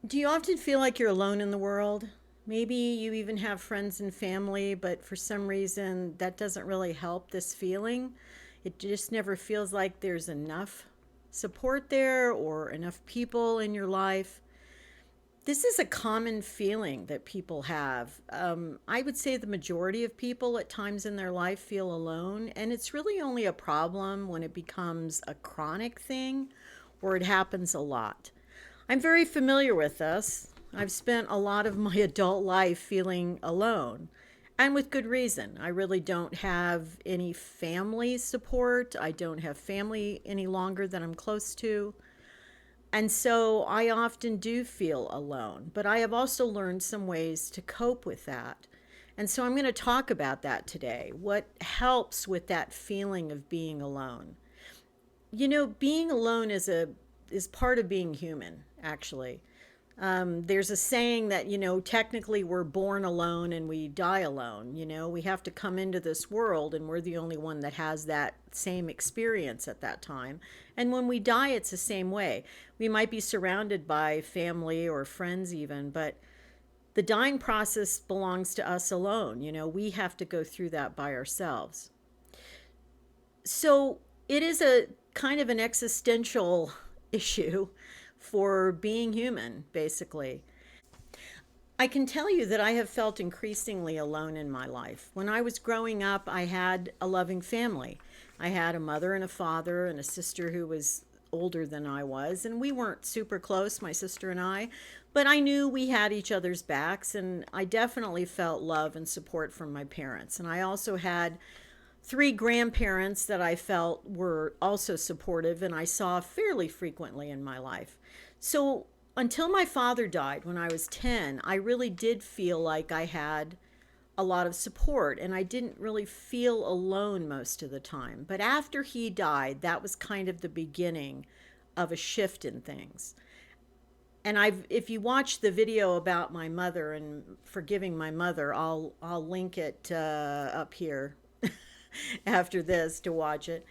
Do you often feel like you're alone in the world? Maybe you even have friends and family, but for some reason that doesn't really help this feeling. It just never feels like there's enough support there or enough people in your life. This is a common feeling that people have. I would say the majority of people at times in their life feel alone, and it's really only a problem when it becomes a chronic thing or it happens a lot. I'm very familiar with this. I've spent a lot of my adult life feeling alone, and with good reason. I really don't have any family support. I don't have family any longer that I'm close to. And so I often do feel alone, but I have also learned some ways to cope with that. And so I'm going to talk about that today. What helps with that feeling of being alone? Being alone is part of being human, actually. There's a saying that, technically we're born alone and we die alone. We have to come into this world and we're the only one that has that same experience at that time. And when we die, it's the same way. We might be surrounded by family or friends, even, but the dying process belongs to us alone. We have to go through that by ourselves. So it is a kind of an existential issue for being human, basically. I can tell you that I have felt increasingly alone in my life. When I was growing up, I had a loving family. I had a mother and a father and a sister who was older than I was, and we weren't super close, my sister and I, but I knew we had each other's backs, and I definitely felt love and support from my parents. And I also had three grandparents that I felt were also supportive and I saw fairly frequently in my life. So until my father died when I was 10, I really did feel like I had a lot of support and I didn't really feel alone most of the time. But after he died, that was kind of the beginning of a shift in things. And if you watch the video about my mother and forgiving my mother, I'll link it up here after this to watch it.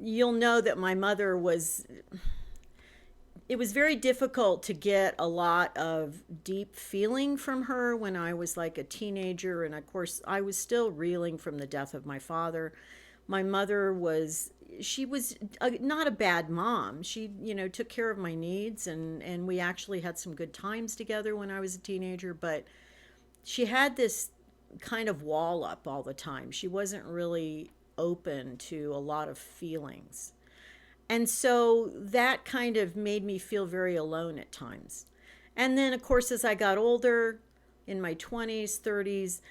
You'll know that my mother was, it was very difficult to get a lot of deep feeling from her when I was like a teenager. And of course, I was still reeling from the death of my father. My mother was, she was not a bad mom. She, took care of my needs and we actually had some good times together when I was a teenager. But she had this kind of wall up all the time. She wasn't really open to a lot of feelings. And so that kind of made me feel very alone at times. And then, of course, as I got older, in my 20s, 30s,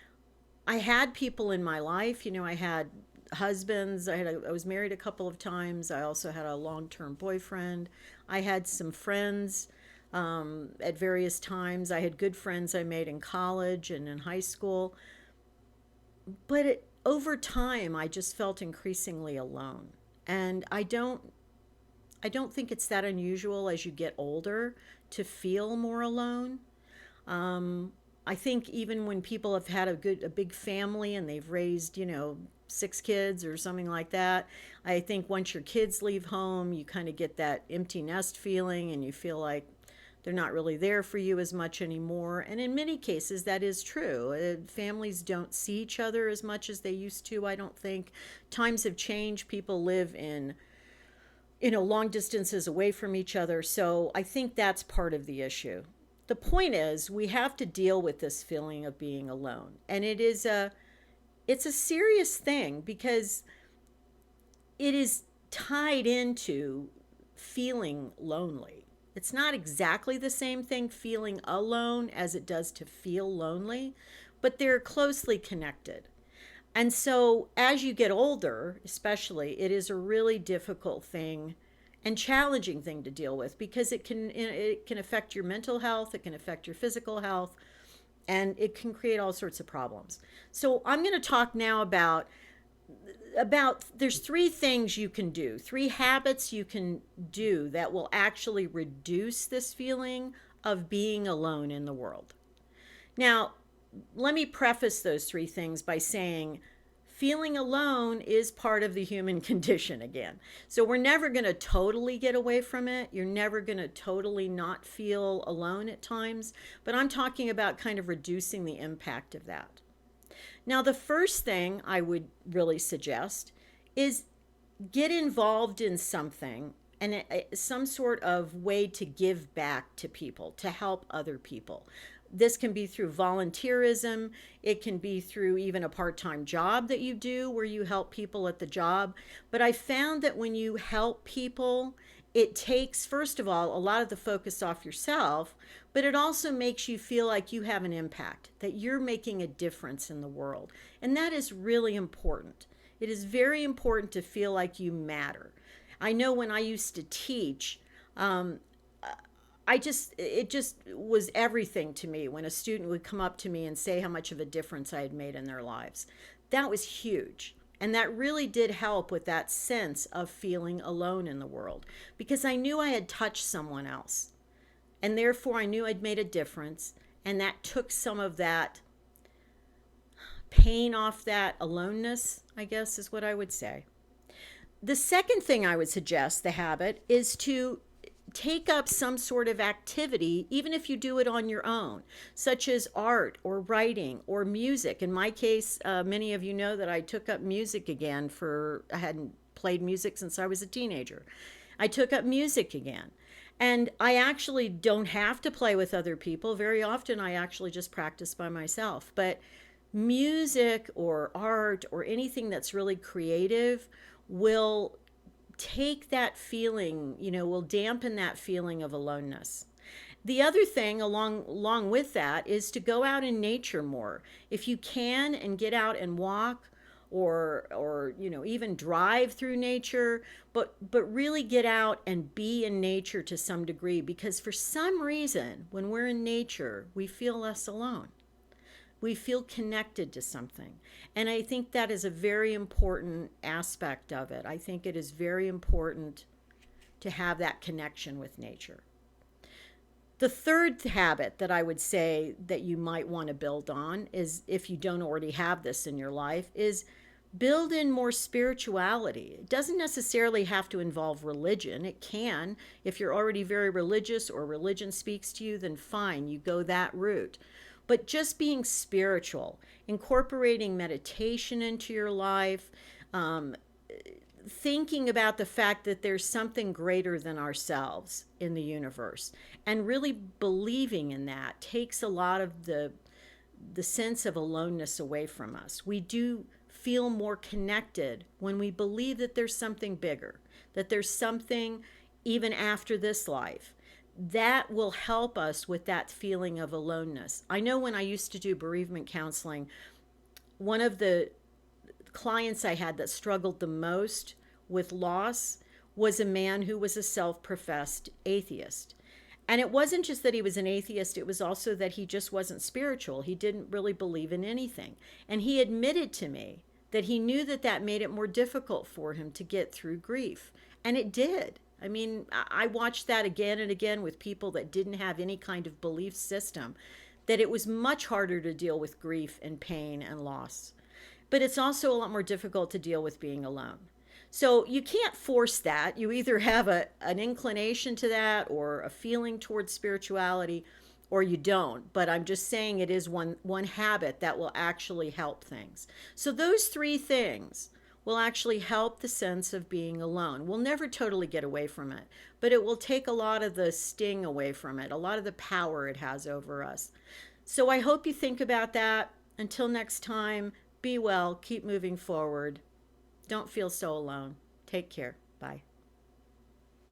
I had people in my life. I had husbands. I was married a couple of times. I also had a long-term boyfriend. I had some friends at various times. I had good friends I made in college and in high school. But over time, I just felt increasingly alone. And I don't think it's that unusual as you get older to feel more alone. I think even when people have had a big family and they've raised, six kids or something like that, I think once your kids leave home, you kind of get that empty nest feeling and you feel like they're not really there for you as much anymore. And in many cases, that is true. Families don't see each other as much as they used to, I don't think. Times have changed. People live in, long distances away from each other. So I think that's part of the issue. The point is, we have to deal with this feeling of being alone. And it's a serious thing because it is tied into feeling lonely. It's not exactly the same thing feeling alone as it does to feel lonely, but they're closely connected. And so as you get older, especially, it is a really difficult thing and challenging thing to deal with because it can affect your mental health, it can affect your physical health, and it can create all sorts of problems. So I'm going to talk now about there's three things you can do, three habits you can do that will actually reduce this feeling of being alone in the world. Now, let me preface those three things by saying feeling alone is part of the human condition again. So we're never going to totally get away from it. You're never going to totally not feel alone at times. But I'm talking about kind of reducing the impact of that. Now, the first thing I would really suggest is get involved in something and some sort of way to give back to people, to help other people. This can be through volunteerism. It can be through even a part-time job that you do where you help people at the job. But I found that when you help people, it takes, first of all, a lot of the focus off yourself, but it also makes you feel like you have an impact, that you're making a difference in the world. And that is really important. It is very important to feel like you matter. I know when I used to teach, it just was everything to me when a student would come up to me and say how much of a difference I had made in their lives. That was huge. And that really did help with that sense of feeling alone in the world because I knew I had touched someone else. And therefore I knew I'd made a difference. And that took some of that pain off, that aloneness, I guess is what I would say. The second thing I would suggest, the habit, is to take up some sort of activity, even if you do it on your own, such as art or writing or music. In my case, many of you know that I took up music again I hadn't played music since I was a teenager. I took up music again. And I actually don't have to play with other people. Very often I actually just practice by myself. But music or art or anything that's really creative will take that feeling, will dampen that feeling of aloneness. The other thing along with that is to go out in nature more. If you can, and get out and walk or even drive through nature, but really get out and be in nature to some degree, because for some reason when we're in nature, we feel less alone. We feel connected to something. And I think that is a very important aspect of it. I think it is very important to have that connection with nature. The third habit that I would say that you might want to build on is, if you don't already have this in your life, is build in more spirituality. It doesn't necessarily have to involve religion. It can. If you're already very religious or religion speaks to you, then fine, you go that route. But just being spiritual, incorporating meditation into your life, thinking about the fact that there's something greater than ourselves in the universe, and really believing in that takes a lot of the sense of aloneness away from us. We do feel more connected when we believe that there's something bigger, that there's something even after this life. That will help us with that feeling of aloneness. I know when I used to do bereavement counseling, one of the clients I had that struggled the most with loss was a man who was a self-professed atheist. And it wasn't just that he was an atheist, it was also that he just wasn't spiritual. He didn't really believe in anything. And he admitted to me that he knew that made it more difficult for him to get through grief. And it did. I mean, I watched that again and again with people that didn't have any kind of belief system, that it was much harder to deal with grief and pain and loss. But it's also a lot more difficult to deal with being alone. So you can't force that. You either have an inclination to that or a feeling towards spirituality, or you don't. But I'm just saying it is one habit that will actually help things. So those three things will actually help the sense of being alone. We'll never totally get away from it, but it will take a lot of the sting away from it, a lot of the power it has over us. So I hope you think about that. Until next time, be well, keep moving forward. Don't feel so alone. Take care. Bye.